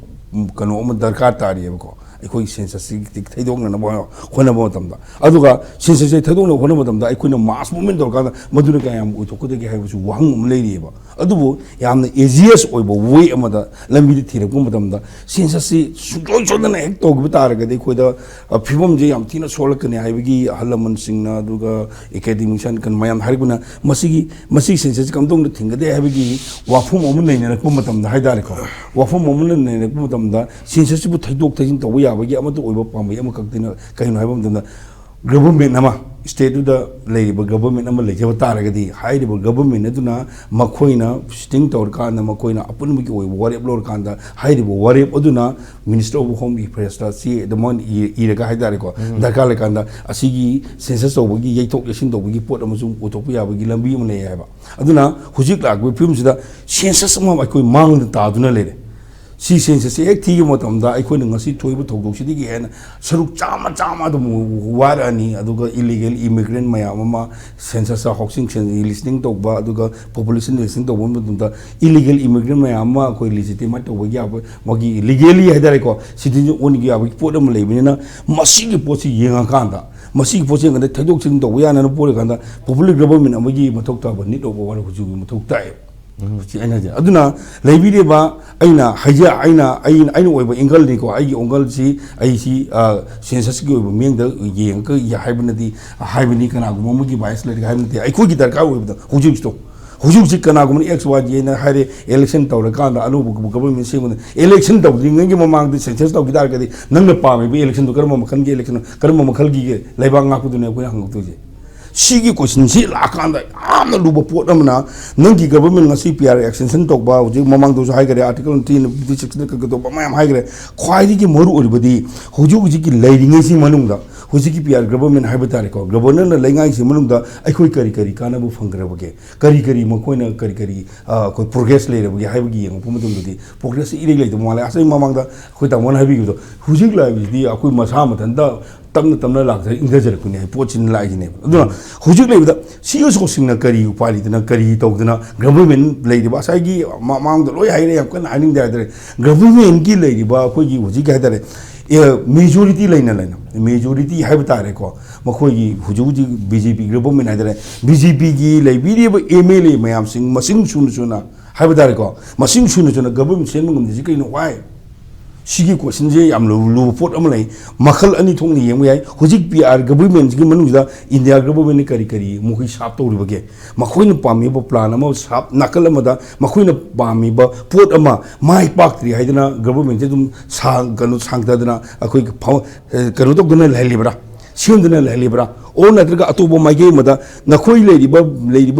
kano ama darkar tari ko aikoi census thaidong na ba khonam matamda aduga census thaidong na khonam matamda aikoina mass movement dorka maduna ka yam uthokode ge haibu wang um leiri ba adubu yamna easiest oibo way amada lambi thire ko matamda census sujoi chodana ek tog taragadi koida phibom je yam thina solakane haibigi halaman singna aduga academician kan mayam hariguna masi census kamdong thingade haibigi wafum omun nei na ko matamda haidare ko wafum omun nei na ko matamda census bu thaidok thajin taw ya bagi amadu oibo pambai am kaktina kaino haibam tamda government nama ꯁ꯭ꯇꯦꯠꯇꯨꯗ ꯂꯩꯔꯤꯕ ꯒꯕꯔꯟꯃꯦꯟ ꯑꯃ ꯂꯩꯖꯕ ꯇꯥꯔꯒꯗꯤ ꯍꯥꯏꯔꯤꯕ ꯒꯕꯔꯟꯃꯦꯟ ꯑꯗꯨꯅ ꯃꯈꯣꯏꯅ ꯁꯤꯇꯤꯡ ꯇꯧꯔꯀꯥꯟꯗ ꯃꯈꯣꯏꯅ ꯑꯄꯨꯟꯕꯒꯤ ꯑꯣꯏꯕ ꯋꯥꯔꯦꯞ ꯂꯧꯔꯀꯥꯟꯗ ꯍꯥꯏꯔꯤꯕ ꯋꯥꯔꯦꯞ ꯑꯗꯨꯅ ꯃꯤꯅꯤꯁꯇꯔ ꯑꯣꯐ ꯍꯣꯝ ꯑꯦꯐꯤꯌꯔꯁꯇ ꯆꯦꯗ ꯃꯣꯏꯅ ꯏꯔꯒ ꯍꯥꯏꯇꯥꯔꯦꯀꯣ ꯗꯔꯀꯥꯔ ꯂꯩꯀꯥꯟꯗ ꯑꯁꯤꯒꯤ ꯁꯦꯟꯁꯁ ꯇꯧꯕꯒꯤ ꯌꯩꯊꯣꯛ ꯌꯩꯁꯤꯟ ꯇꯧꯕꯒꯤ ꯄꯣꯠ ꯑꯃꯁꯨꯡ ꯑꯣꯏꯊꯣꯛꯄ ꯌꯥꯕꯒꯤ ꯂꯝꯕꯤ ꯑꯃ ꯂꯩ ꯍꯥꯏꯕ ꯑꯗꯨꯅ ꯍꯧꯖꯤꯛ ꯂꯥꯛꯄ ꯐꯤꯕꯝꯁꯤꯗ ꯁꯦꯟꯁꯁ ꯑꯃ ꯑꯩꯈꯣꯏ ꯃꯥꯡꯗ ꯇꯥꯗꯨꯅ ꯂꯩꯔꯦ ꯁꯤ ꯁꯦꯟꯁꯁꯁꯤ ꯍꯦꯛ ꯊꯤꯕ ꯃꯇꯝꯗ ꯑꯩꯈꯣꯏꯅ ꯉꯁꯤ ꯊꯣꯛꯏꯕ ꯊꯧꯗꯣꯛꯁꯤꯗꯒꯤ ꯍꯦꯟꯅ ꯁꯔꯨꯛ ꯆꯥꯝꯃ ꯑꯗꯨꯝ ꯋꯥꯔꯛꯑꯅꯤ ꯑꯗꯨꯒ ꯏꯂꯤꯒꯦꯜ ꯏꯃꯤꯒ꯭ꯔꯦꯟ ꯃꯌꯥꯝ ꯑꯃ ꯁꯦꯟꯁꯁ ꯍꯥꯎꯁꯤꯡ ꯂꯤꯁꯇꯤꯡ ꯇꯧꯕ ꯑꯗꯨꯒ ꯄꯣꯄꯨꯂꯦꯁꯟ ꯂꯤꯁꯇꯤꯡ ꯇꯧꯕ ꯃꯇꯝꯗ ꯏꯂꯤꯒꯦꯜ ꯏꯃꯤꯒ꯭ꯔꯦꯟ ꯃꯌꯥꯝ ꯑꯃ ꯑꯩꯈꯣꯏ ꯂꯤꯖꯤꯇꯤꯃꯦꯠ ꯇꯧꯕꯒꯤ ꯌꯥꯕ ꯃꯥꯒꯤ ꯂꯤꯒꯦꯜꯂꯤ ꯍꯥꯏꯇꯥꯔꯦꯀꯣ ꯁꯤꯇꯤꯖꯟ ꯑꯣꯟꯒꯤ ꯌꯥꯕꯒꯤ ꯄꯣꯠ ꯑꯃ ꯂꯩꯕꯅꯤꯅ ꯃꯁꯤꯒꯤ ꯄꯣꯠꯁꯤ ꯌꯦꯡꯉꯀꯥꯟꯗ ꯃꯁꯤꯒꯤ ꯄꯣꯠꯁꯤ ꯌꯦꯡꯉꯀꯥꯟꯗ ꯊꯩꯗꯣꯛ ꯊꯩꯖꯤꯟ ꯇꯧꯕ ꯌꯥꯅꯅ ꯄꯣꯔꯀꯥꯟꯗ ꯄꯣꯄꯨꯂꯔ ꯒꯕꯔꯟꯃꯦꯟ ꯑꯃꯒꯤ ꯃꯊꯧ ꯇꯥꯕ ꯅꯤꯠ ꯑꯣꯐ ꯋꯥꯔ ꯍꯧꯖꯤꯛꯀꯤ ꯃꯊꯧ ꯇꯥꯏ ꯑꯩꯅ ꯍꯥꯏꯖꯩ ꯑꯗꯨꯅ ꯂꯩꯕꯤꯔꯤꯕ ꯑꯩꯅ ꯑꯣꯏꯕ ꯑꯦꯡꯒꯜꯅꯤꯀꯣ ꯑꯩꯒꯤ ꯑꯦꯡꯒꯜꯁꯤ ꯑꯩꯁꯤ ꯁꯦꯟꯁꯁꯀꯤ ꯑꯣꯏꯕ ꯃꯤꯠꯌꯦꯡꯗ ꯌꯦꯡꯉꯒ ꯍꯥꯏꯕꯅꯤ ꯀꯅꯥꯒꯨꯝꯕ ꯑꯃꯒꯤ ꯕꯥꯏꯁ ꯂꯩꯔꯒ ꯍꯥꯏꯕ ꯅꯠꯇꯦ ꯑꯩꯈꯣꯏꯒꯤ ꯗꯔꯀꯥꯔ ꯑꯣꯏꯕꯗ ꯍꯧꯖꯤꯛ ꯀꯅꯥꯒꯨꯝꯕ ꯑꯦꯛꯁ ꯋꯥꯏ ꯖꯦꯅ ꯍꯥꯏꯔꯦ ꯏꯂꯦꯛꯁꯟ ꯇꯧꯔꯀꯥꯟꯗ ꯑꯅꯧꯕ ꯒꯕꯔꯟꯃꯦꯟ ꯁꯦꯝꯕꯗ ꯏꯂꯦꯛꯁꯟ ꯇꯧꯗ꯭ꯔꯤꯉꯩꯒꯤ ꯃꯃꯥꯡꯗ ꯁꯦꯟꯁꯁ ꯇꯧꯈꯤ ꯇꯥꯔꯒꯗꯤ ꯅꯪꯅ ꯄꯥꯝꯃꯤꯕ ꯏꯂꯦꯛꯁꯟꯗꯨ ꯀꯔꯝꯕ ꯃꯈꯜꯒꯤ ꯏꯂꯦꯛꯁꯟ ꯀꯔꯝꯕ ꯃꯈꯜꯒꯤ ꯂꯩꯕꯥꯛ ꯉꯥꯛꯄꯗꯨꯅꯦ ꯑꯩꯈꯣꯏꯅ ꯍꯪꯉꯛꯇꯣꯏꯁꯦ ꯁꯤꯒꯤ ꯀꯣꯏꯁꯟꯁꯤ ꯂꯥꯛꯀꯥꯟꯗ ꯌꯥꯝꯅ ꯂꯨꯕ ꯄꯣꯠ ꯑꯃꯅ ꯅꯪꯒꯤ ꯒꯕꯔꯟꯃꯦꯟ ꯉꯁꯤ ꯄꯤ ꯑꯥꯔ ꯑꯦꯛꯁꯇꯦꯟꯁꯟ ꯇꯧꯕ ꯍꯧꯖꯤꯛ ꯃꯃꯥꯡꯗꯁꯨ ꯍꯥꯏꯈ꯭ꯔꯦ ꯑꯥꯔꯇꯤꯀꯜ 356ꯗ ꯀꯩꯗꯧꯕ ꯃꯌꯥꯝ ꯍꯥꯏꯈ꯭ꯔꯦ ꯈ꯭ꯋꯥꯏꯗꯒꯤ ꯃꯔꯨ ꯑꯣꯏꯔꯤꯕꯗꯤ ꯍꯧꯖꯤꯛꯀꯤ ꯂꯩꯔꯤꯉꯩꯁꯤ ꯃꯅꯨꯡꯗ ꯍꯧꯖꯤꯛꯀꯤ ꯄꯤ ꯑꯥꯔ ꯒꯕꯔꯟꯃꯦꯟ ꯍꯥꯏꯕ ꯇꯥꯔꯦꯀꯣ ꯒꯕꯔꯅꯔꯅ ꯂꯩꯉꯥꯛꯁꯤ ꯃꯅꯨꯡꯗ ꯑꯩꯈꯣꯏ ꯀꯔꯤ ꯀꯥꯟꯅꯕ ꯐꯪꯈ꯭ꯔꯕꯒꯦ ꯃꯈꯣꯏꯅ ꯑꯩꯈꯣꯏ ꯄ꯭ꯔꯣꯒ꯭ꯔꯦꯁ ꯂꯩꯔꯕꯒꯦ ꯍꯥꯏꯕꯒꯤ ꯌꯦꯡꯉꯛꯄ ꯃꯇꯝꯗꯗꯤ ꯄ꯭ꯔꯣꯒ꯭ꯔꯦꯁꯁꯤ ꯏꯔꯩ ꯂꯩꯇꯕ ꯃꯥꯜꯂꯦ ꯑꯁꯤ ꯃꯃꯥꯡꯗ ꯑꯩꯈꯣꯏ ꯇꯥꯃꯣꯅ ꯍꯥꯏꯕꯤꯈꯤꯕꯗꯣ ꯍꯧꯖꯤꯛ ꯂꯥꯛꯏꯕꯁꯤꯗꯤ ꯑꯩꯈꯣꯏ ꯃꯁꯥ ꯃꯊꯟꯇ ꯇꯞꯅ ꯂꯥꯛꯆꯔ ꯏꯪꯊꯖꯔꯛꯄꯅꯦ ꯄꯣꯠꯁꯤꯅ ꯂꯥꯛꯏꯁꯤꯅꯦꯕ ꯑꯗꯨꯅ ꯍꯧꯖꯤꯛ ꯂꯩꯕꯗ ꯁꯤꯁꯤꯡꯅ ꯀꯔꯤ ꯎꯄꯥꯏ ꯂꯩꯗꯅ ꯀꯔꯤ ꯇꯧꯗꯅ ꯒꯕꯔꯟꯃꯦꯟ ꯂꯩꯔꯤꯕ ꯉꯁꯥꯏꯒꯤ ꯃꯃꯥꯡꯗ ꯂꯣꯏ ꯍꯥꯏꯔꯦ ꯌꯥꯝ ꯀꯟꯅ ꯍꯥꯏꯅꯤꯡꯗꯦ ꯍꯥꯏꯇꯥꯔꯦ ꯒꯕꯔꯟꯃꯦꯟꯒꯤ ꯂꯩꯔꯤꯕ ꯑꯩꯈꯣꯏꯒꯤ ꯍꯧꯖꯤꯛꯀꯤ ꯍꯥꯏꯇꯥꯔꯦ ꯃꯦꯖꯣꯔꯤꯇꯤ ꯂꯩꯅ ꯃꯦꯖꯣꯔꯤꯇꯤ ꯍꯥꯏꯕ ꯇꯥꯔꯦꯀꯣ ꯃꯈꯣꯏꯒꯤ ꯍꯧꯖꯤꯛ BJP ꯒꯕꯔꯟꯃꯦꯟ ꯍꯥꯏꯇꯥꯔꯦ BJPꯒꯤ ꯂꯩꯕꯤꯔꯤꯕ MLA ꯃꯌꯥꯝꯁꯤꯡ ꯃꯁꯤꯡ ꯁꯨꯅ ꯍꯥꯏꯕ ꯇꯥꯔꯦꯀꯣ ꯃꯁꯤꯡ ꯁꯨꯅ ꯒꯕꯔꯟꯃꯦꯟ ꯁꯦꯝꯕ ꯉꯝꯗ꯭ꯔꯤꯁꯤ ꯀꯩꯅꯣ ꯋꯥꯏ ꯁꯤꯒꯤ ꯀꯣꯏꯁꯟꯁꯦ ꯌꯥꯝ ꯂꯨꯕ ꯄꯣꯠ ꯑꯃ ꯂꯩ ꯃꯈꯜ ꯑꯅꯤ ꯊꯣꯛꯅ ꯌꯦꯡꯕ ꯌꯥꯏ ꯍꯧꯖꯤꯛ PR ꯒꯕꯔꯟꯃꯦꯟꯁꯤꯒꯤ ꯃꯅꯨꯡꯁꯤꯗ ꯏꯟꯗꯤꯌꯥ ꯒꯕꯔꯟꯃꯦꯟꯅ ꯀꯔꯤ ꯃꯈꯣꯏ ꯁꯥꯞ ꯇꯧꯔꯤꯕꯒꯦ ꯃꯈꯣꯏꯅ ꯄꯥꯝꯃꯤꯕ ꯄ꯭ꯂꯥꯟ ꯑꯃ ꯁꯥꯞ ꯅꯥꯀꯜ ꯑꯃꯗ ꯃꯈꯣꯏꯅ ꯄꯥꯝꯃꯤꯕ ꯄꯣꯠ ꯑꯃ ꯃꯥꯏ ꯄꯥꯛꯇ꯭ꯔꯤ ꯍꯥꯏꯗꯅ ꯒꯕꯔꯟꯃꯦꯟꯁꯦ ꯑꯗꯨꯝ ꯁꯥꯡꯊꯗꯅ ꯑꯩꯈꯣꯏ ꯀꯩꯅꯣ ꯇꯧꯗꯅ ꯂꯩꯍꯜꯂꯤꯕ꯭ꯔꯥ ꯁꯦꯝꯗꯅ ꯂꯩꯍꯜꯂꯤꯕ꯭ꯔꯥ ꯑꯣ ꯅꯠꯇ꯭ꯔꯒ ꯑꯇꯣꯞꯄ ꯃꯥꯏꯀꯩ ꯑꯃꯗ ꯅꯈꯣꯏ ꯂꯩꯔꯤꯕ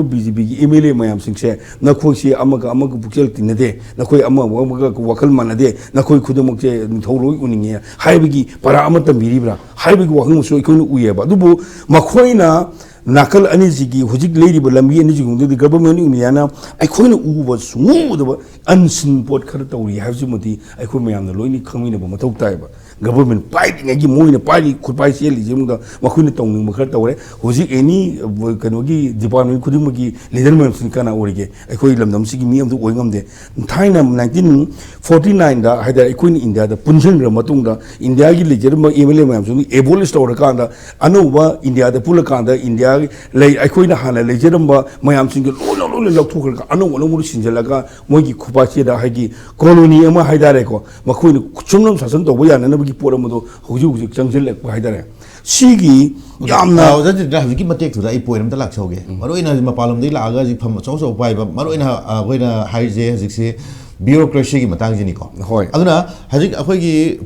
BJPꯒꯤ MLA ꯃꯌꯥꯝꯁꯤꯡꯁꯦ ꯅꯈꯣꯏꯁꯦ ꯑꯃꯒ ꯄꯨꯛꯆꯦꯜ ꯇꯤꯟꯅꯗꯦ ꯅꯈꯣꯏ ꯑꯃꯒ ꯋꯥꯈꯜ ꯃꯥꯟꯅꯗꯦ ꯅꯈꯣꯏ ꯈꯨꯗꯤꯡꯃꯛꯁꯦ ꯅꯤꯡꯊꯧ ꯂꯣꯏ ꯎꯅꯤꯡꯉꯦ ꯍꯥꯏꯕꯒꯤ ꯄꯔꯥ ꯑꯃ ꯇꯝꯕꯤꯔꯤꯕ꯭ꯔꯥ ꯍꯥꯏꯕꯒꯤ ꯋꯥꯍꯪꯁꯨ ꯑꯩꯈꯣꯏꯅ ꯎꯏꯌꯦꯕ ꯑꯗꯨꯕꯨ ꯃꯈꯣꯏꯅ ꯅꯥꯀꯜ ꯑꯅꯤꯁꯤꯒꯤ ꯍꯧꯖꯤꯛ ꯂꯩꯔꯤꯕ ꯂꯝꯕꯤ ꯑꯅꯤꯁꯤꯒꯤ ꯒꯕꯔꯟꯃꯦꯟ ꯏꯟꯗꯤꯌꯥꯅ ꯑꯩꯈꯣꯏꯅ ꯎꯕ ꯁꯨꯡꯎꯗꯕ ꯑꯟꯁꯤꯟ ꯄꯣꯠ ꯈꯔ ꯇꯧꯔꯤ ꯍꯥꯏꯕꯁꯤꯃꯗꯤ ꯑꯩꯈꯣꯏ ꯃꯌꯥꯝꯅ ꯂꯣꯏꯅ ꯈꯪꯃꯤꯟꯅꯕ ꯃꯊꯧ ꯇꯥꯏꯕ ꯒꯕꯔꯟꯃꯦꯟ ꯄꯥꯏꯔꯤꯉꯩꯒꯤ ꯃꯣꯏꯅ ꯄꯥꯏꯔꯤ ꯈꯨꯠꯄꯥꯏ ꯆꯦꯜꯂꯤꯁꯤ ꯃꯅꯨꯡꯗ ꯃꯈꯣꯏꯅ ꯇꯧꯅꯤꯡꯕ ꯈꯔ ꯇꯧꯔꯦ ꯍꯧꯖꯤꯛ ꯑꯦꯅꯤ ꯀꯩꯅꯣꯒꯤ ꯗꯤꯄꯥꯔꯠꯃꯦꯟ ꯈꯨꯗꯤꯡꯃꯛꯀꯤ ꯂꯤꯗꯔ ꯃꯌꯥꯝꯁꯤꯡ ꯀꯅꯥ ꯑꯣꯏꯔꯤꯒꯦ ꯑꯩꯈꯣꯏ ꯂꯝꯗꯝꯁꯤꯒꯤ ꯃꯤ ꯑꯃꯇ ꯑꯣꯏ ꯉꯝꯗꯦ ꯊꯥꯏꯅ 1949ꯗ ꯍꯥꯏꯇꯥꯔꯦ ꯑꯩꯈꯣꯏꯅ ꯏꯟꯗꯤꯌꯥꯗ ꯄꯨꯟꯁꯤꯟꯈ꯭ꯔ ꯃꯇꯨꯡꯗ ꯏꯟꯗꯤꯌꯥꯒꯤ ꯂꯩꯖꯔꯝꯕ MLA ꯃꯌꯥꯝꯁꯤꯡ ꯑꯦꯕꯣꯂꯤꯁ ꯇꯧꯔꯀꯥꯟꯗ ꯑꯅꯧꯕ ꯏꯟꯗꯤꯌꯥꯗ ꯄꯨꯜꯂꯀꯥꯟꯗ ꯏꯟꯗꯤꯌꯥ ꯑꯩꯈꯣꯏꯅ ꯍꯥꯟꯅ ꯂꯩꯖꯔꯝꯕ ꯃꯌꯥꯝꯁꯤꯡꯒꯤ ꯂꯣꯏꯅ ꯂꯧꯊꯣꯛꯈ꯭ꯔꯒ ꯑꯅꯧꯕ ꯁꯤꯟꯖꯜꯂꯒ ꯃꯣꯏꯒꯤ ꯈꯨꯄꯥꯛꯁꯤꯗ ꯍꯥꯏꯗꯤ ꯀꯣꯂꯣꯅꯤ ꯑꯃ ꯍꯥꯏꯇꯥꯔꯦꯀꯣ ꯃꯈꯣꯏꯅ ꯁꯨꯝꯅꯝ ꯁꯥꯁꯟ ꯇꯧꯕ ꯌꯥꯅꯅꯕꯒꯤ ꯄꯣꯠ ꯑꯃꯗꯣ ꯍꯧꯖꯤꯛ ꯆꯪꯁꯤꯜꯂꯛꯄ ꯍꯥꯏꯇꯥꯔꯦ ꯁꯤꯒꯤ ꯌꯥꯝꯅ ꯍꯧꯖꯤꯛꯀꯤ ꯃꯇꯦꯛꯇꯨꯗ ꯑꯩ ꯄꯣꯏꯟ ꯑꯃꯇ ꯂꯥꯛꯆꯧꯒꯦ ꯃꯔꯨꯑꯣꯏꯅ ꯃꯄꯥꯟꯂꯣꯝꯗꯒꯤ ꯂꯥꯛꯑꯒ ꯍꯧꯖꯤꯛ ꯐꯝ ꯑꯆꯧ ꯄꯥꯏꯕ ꯃꯔꯨꯑꯣꯏꯅ ꯑꯩꯈꯣꯏꯅ ꯍꯥꯏꯔꯤꯁꯦ ꯍꯧꯖꯤꯛꯁꯦ ꯕ꯭ꯌꯨꯔꯣꯀ꯭ꯔꯦꯁꯤꯒꯤ ꯃꯇꯥꯡꯁꯤꯅꯤꯀꯣ ꯍꯣꯏ ꯑꯗꯨꯅ ꯍꯧꯖꯤꯛ ꯑꯩꯈꯣꯏꯒꯤ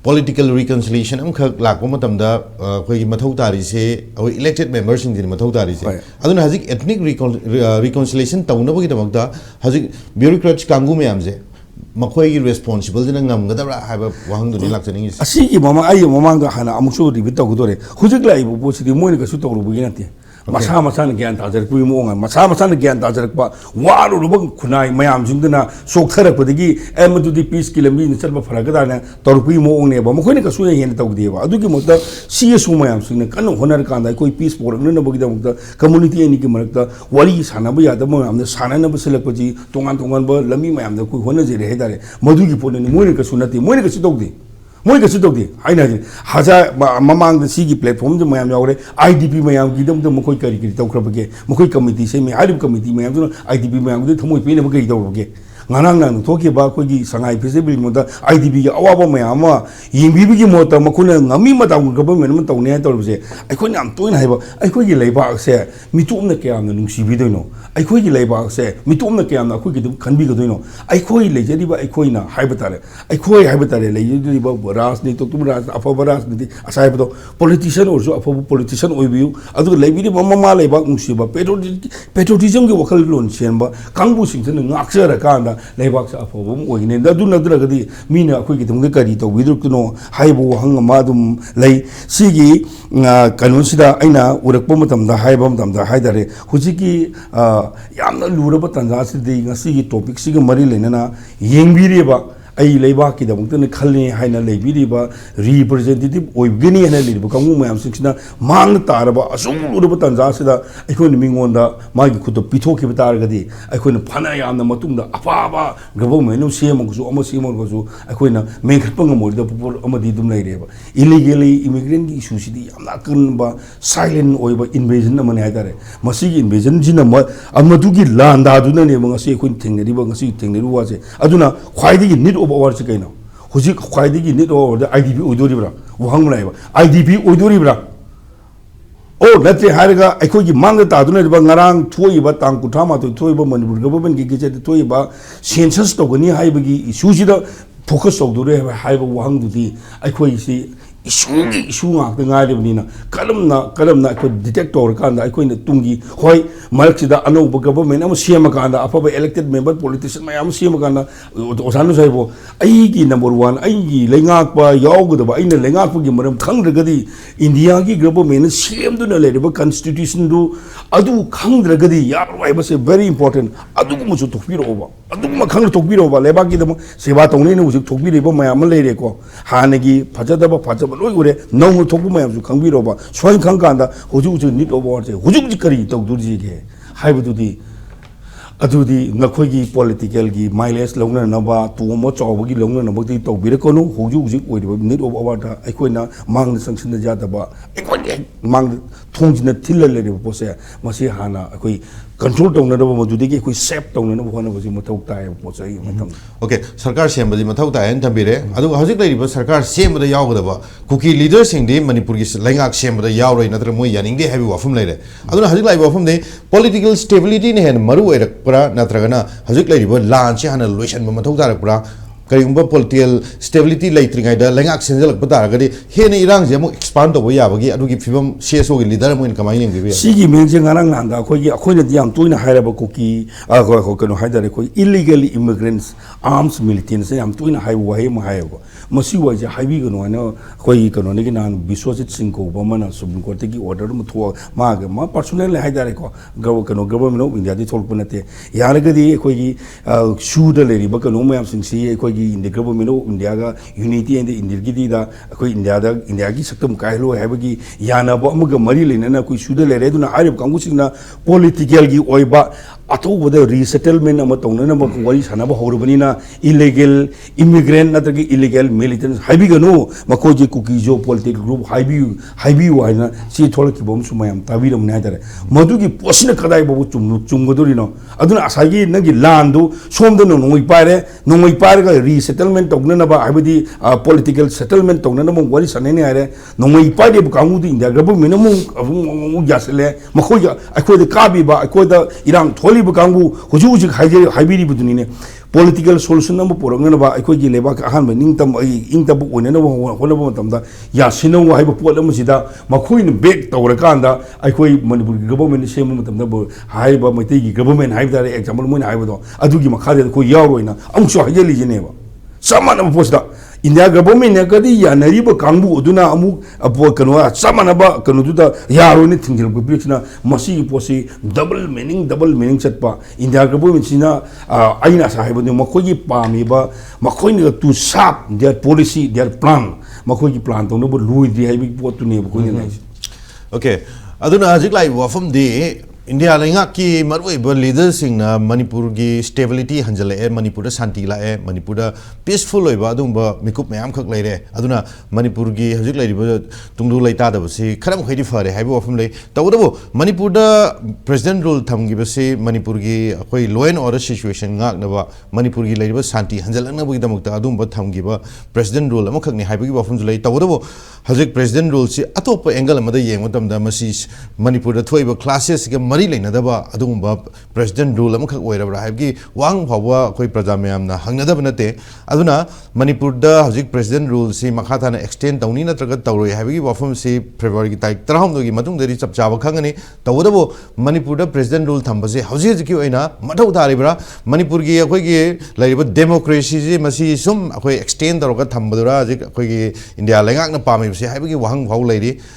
ꯄꯣꯂꯤꯇꯤꯀꯦꯜ ꯔꯤꯀꯟꯁꯤꯂꯤꯌꯦꯁꯟ ꯑꯃꯈꯛ ꯂꯥꯛꯄ ꯃꯇꯝꯗ ꯑꯩꯈꯣꯏꯒꯤ ꯃꯊꯧ ꯇꯥꯔꯤꯁꯦ ꯑꯩꯈꯣꯏ ꯏꯂꯦꯛꯇꯦꯠ ꯃꯦꯝꯕꯔꯁꯤꯡꯁꯤꯅꯤ ꯃꯊꯧ ꯇꯥꯔꯤꯁꯦ ꯑꯗꯨꯅ ꯍꯧꯖꯤꯛ ꯑꯦꯊꯅꯤꯛ ꯔꯤꯀꯟꯁꯤꯂꯤꯌꯦꯁꯟ ꯇꯧꯅꯕꯒꯤꯗꯃꯛꯇ ꯍꯧꯖꯤꯛ ꯕ꯭ꯌꯨꯔꯣꯀ꯭ꯔꯦꯠꯁ ꯀꯥꯡꯕꯨ ꯃꯌꯥꯝꯁꯦ ꯃꯈꯣꯏꯒꯤ ꯔꯦꯁꯄꯣꯟꯁꯤꯕꯜꯁꯤꯅ ꯉꯝꯒꯗꯕ꯭ꯔꯥ ꯍꯥꯏꯕ ꯋꯥꯍꯪꯗꯨꯅꯤ ꯂꯥꯛꯆꯅꯤꯡꯉꯤꯁꯦ ꯑꯁꯤꯒꯤ ꯑꯩꯒꯤ ꯃꯃꯥꯡꯗ ꯍꯥꯟꯅ ꯑꯃꯨꯛꯁꯨ ꯔꯤꯄꯤꯠ ꯇꯧꯒꯗꯣꯔꯦ ꯍꯧꯖꯤꯛ ꯂꯥꯛꯏꯕ ꯄꯣꯠꯁꯤꯗꯤ ꯃꯣꯏꯅ ꯀꯩꯁꯨ ꯇꯧꯔꯨꯕꯒꯤ ꯅꯠꯇꯦ ꯃꯁꯥꯅ ꯒ꯭ꯌꯥꯟ ꯇꯥꯖꯔꯛꯄꯒꯤ ꯃꯑꯣꯡ ꯃꯁꯥꯅ ꯒ꯭ꯌꯥꯟ ꯇꯥꯖꯔꯛꯄ ꯋꯥꯔꯨꯔꯕ ꯈꯨꯟꯅꯥꯏ ꯃꯌꯥꯝꯁꯤꯡꯗꯨꯅ ꯆꯣꯛꯊꯔꯛꯄꯗꯒꯤ ꯃꯗꯨꯗꯤ ꯄꯤꯁꯀꯤ ꯂꯝꯕꯤꯗ ꯆꯠꯄ ꯐꯔꯛꯀꯗ꯭ꯔꯥꯅ ꯇꯧꯔꯛꯄꯒꯤ ꯃꯑꯣꯡꯅꯦꯕ ꯃꯈꯣꯏꯅ ꯀꯩꯁꯨ ꯍꯦꯟꯅ ꯇꯧꯗꯦꯕ ꯑꯗꯨꯒꯤ ꯃꯍꯨꯠꯇ CSO ꯃꯌꯥꯝꯁꯤꯡꯅ ꯀꯟꯅ ꯍꯣꯠꯅꯔꯀꯥꯟꯗ ꯑꯩꯈꯣꯏ ꯄꯤꯁ ꯄꯣꯔꯛꯅꯅꯕꯒꯤꯗꯃꯛꯇ ꯀꯝꯃꯨꯅꯤꯇꯤ ꯑꯅꯤꯒꯤ ꯃꯔꯛꯇ ꯋꯥꯔꯤ ꯁꯥꯟꯅꯕ ꯌꯥꯗꯕ ꯃꯌꯥꯝꯗ ꯁꯥꯟꯅꯅꯕ ꯁꯤꯜꯂꯛꯄꯁꯤ ꯇꯣꯉꯥꯟꯕ ꯂꯝꯕꯤ ꯃꯌꯥꯝꯗ ꯑꯩꯈꯣꯏ ꯍꯣꯠꯅꯖꯔꯦ ꯍꯥꯏꯇꯥꯔꯦ ꯃꯗꯨꯒꯤ ꯄꯣꯠꯅꯤ ꯃꯣꯏꯅ ꯀꯩꯁꯨ ꯅꯠꯇꯦ ꯃꯣꯏꯅ ꯀꯩꯁꯨ ꯇꯧꯗꯦ ꯍꯥꯏꯅ ꯍꯥꯏꯖ ꯃꯃꯥꯡꯗ ꯁꯤꯒꯤ ꯄ꯭ꯂꯦꯠꯐꯣꯝꯗ ꯃꯌꯥꯝ ꯌꯥꯎꯔꯦ IDP ꯃꯌꯥꯝꯒꯤꯗꯃꯛꯇ ꯃꯈꯣꯏ ꯀꯔꯤ ꯇꯧꯈ꯭ꯔꯕꯒꯦ ꯃꯈꯣꯏ ꯀꯝꯃꯤꯇꯤ ꯁꯦꯝꯃꯤ ꯍꯥꯏꯔꯤꯕ ꯀꯝꯃꯤꯇꯤ ꯃꯌꯥꯝꯗꯨꯅ IDP ꯃꯌꯥꯝꯒꯤꯗ ꯊꯃꯣꯏ ꯄꯦꯟꯅꯕ ꯀꯔꯤ ꯇꯧꯔꯕꯒꯦ nganang nang thoki ba khoi gi sangai feasibility mo da IDB gi awa ma ama yingbi gi mo ta makuna ngami ma ta government ma taw ne tor se ai khoi nam toin hai ba ai khoi gi leiba se mitum na kya na nungsi bi doino ai khoi gi leiba se mitum na kya na khoi gi khanbi ga doino ai khoi le jadi ba ai khoi na hai ba tare ai khoi hai ba tare le jadi ba rajniti to tum raj afa rajniti asai ba politician or so afa politician oi bi adu leibi di mama leiba nungsi ba patriotism gi wakal lon chen ba kangbu sing ten ngaksa ra ka na leiba sa afa bo oi ne da du na dra ga di mina khoi gi tum ga kari to widru kuno hai bo hang ma dum lei sigi kanun sida aina urak po matam da hai ba matam da hai dare hujiki yamna lura ba tanza sidi ngasi gi topic sigi mari lena na yengbiri ba ai leiba ki da mungtene khalni haina leibiri ba representative oibgini hana liba kamu mayam singsina mang taraba asung lura ba tanza sida aikoi ni mingonda magi khuto pithoki ba targadi aikoi na phana yamna matungda apaba government no sema gusu ama sema gusu aikoi na mengkhatpang mo da popol amadi dum lai reba illegally immigrant gi issue sidi yamna kan ba silent oiba invasion amane haidare masigi invasion jina amadu gi landa duna ne ngasi aikoi thengneri ba ngasi thengneri wa se aduna khwaidi gi need of our chikaino huji khwaidi gi need of the IDP oidori bra wahang lai ba IDP oidori bra o natre harga aikoi gi mang ta duna ba ngarang thoi ba tang kutha ma to thoi ba manipur government gi ge thoi ba census to gani hai ba gi issue ji da focus to dure hai ba wahang du di aikoi si issue ngak ngai de bni na kalamna ko detector kan da aikoi na tungi hoi malak sida ano ba government am siam kan da apa ba elected member politician ma am siam kan da osanu sai bo ai gi number 1 ai gi lengak ba yaw ga ba ai na lengak gi maram khang ra ga di india gi government siam du na le ba constitution du adu khang ra ga di yar wai ba se very important adu mu chu tokpi ro ba adu ma khang tokpi ro ba le ba gi da seba tong ne nu ju tokpi re ba ma am le re ko hana gi phajada ba loi ure nong thokbu mayam su khangbi ro ba swai khang kan da huju ju nit over se huju ji kari tok du ji ge haibu di adudi ngakhoi gi political gi mileage longna na ba tu mo chaw gi longna na bagi to bi ko no huju ji oi nit over da aikoi na mang sanction da ja da ba aikoi mang thong ji na thil le re bo se masi hana aikoi control tong na ba mo judi gi koi save tong na ba na ba ji mo thok tai bo sai matam okay sarkar sem badi mathau ta en thambire adu hojik lai ba sarkar sem da yaw da ba kuki leader sing di manipur gi laingak sem da yaw roi natra moi yaning de habi wafum lai re adu hojik lai wafum de political stability ne hen maru oi pra natragana hojik lai ba lan che hana loisan ba mathau ta pra kayumba political stability laitringai da lengak senjal pata gadi he ne irang je mo expand to ya bagi adu gi phibam CSO gi leader mo in kamai ning bi si gi men je ngarang nan da khoi gi khoi na diam tuina haira ba kuki a ko ko no haidare khoi illegally immigrants arms militants am tuina hai wa he ma hai ko masi wa je haibi go no na khoi ko no ne gi nan biswajit singh ko ba mana supreme court gi order mo tho ma ga ma personal haidare ko government of india di thol punate yar ga di khoi gi shu da le ri ba ko no ma am sing si khoi in the government of India ga unity and the India da koi India gi saktam kailo hai bagi yana ba amga mari lena na koi suda le re duna arab kangu singna political gi oiba ato boda resettlement ama tongna na ba wari sana ba horubani na illegal immigrant na tagi illegal militants haibi gano mako je kuki jo political group haibi wa na si thola ki bom sumayam tabiram na dare madu gi posina kadai babu chum godori no aduna asagi nagi landu somda no ngoi pare ga resettlement tongna na ba habidi political settlement tongna na mo wari sanene are ngoi pare bu kangu di india gabu minimum mu jasle mako ja akoi da kabi ba akoi da irang bu kangu huju haibiri buduni ne political solution number porang na ba aikoi gi leba ka han ba ningtam ingtam bu one na hona ba matam da ya sino wa haiba pot am sida makhoi ne back tawra kan da aikoi manipur government same matam da bo haiba maitei gi government haiba da example mo na haiba do adu gi makha da ko yawroi na am so hajeli ji ne ba samana ba posta india government ne kadi ya nari ba kangbu uduna amu apo kanu samana ba kanu da yaro ne thingil bu brixna masi posi double meaning chatpa india government sina aina sahiba ne makoi gi pami ba makoi ne to sharp their policy their plan makoi gi plan to no bu lui di hai bi pot ne bu ko ne okay aduna hajik lai wafam de India lenga ki marwai ba leaders sing na Manipur gi stability hanjala e Manipur da shanti la e Manipur da peaceful oi ba adum ba mikup mayam khak lai re aduna Manipur gi hajik lai ba tungdu lai ta da ba si kharam khoi di fare hai bo ofum lai taw da bo Manipur da president rule tham gi ba si Manipur gi khoi law and order situation ngak na ba Manipur gi lai ba shanti hanjala na bu gi damuk ta adum ba tham gi ba president rule am khak ni hai ba gi ofum lai taw da bo hajik president rule si atop angle ma da yeng matam da masi Manipur da thoi ba classes ga mari lai na da ba adum ba president rule am khak oi ra ba hai gi wang phawa khoi praja mayam na hangna da ba na te aduna Manipur da hajik president rule si makha thana extend tawni na traga tawroi hai gi wafum si February gi tarik 13 gi matung deri chap chawa khangani tawda bo Manipur da president rule thamba se hauji ji oina mathau tari bra Manipur gi akhoi gi lai ba democracy ji masi sum akhoi extend tawga thamba dura ji akhoi gi India lengak na pami se hai gi wang phau lai ri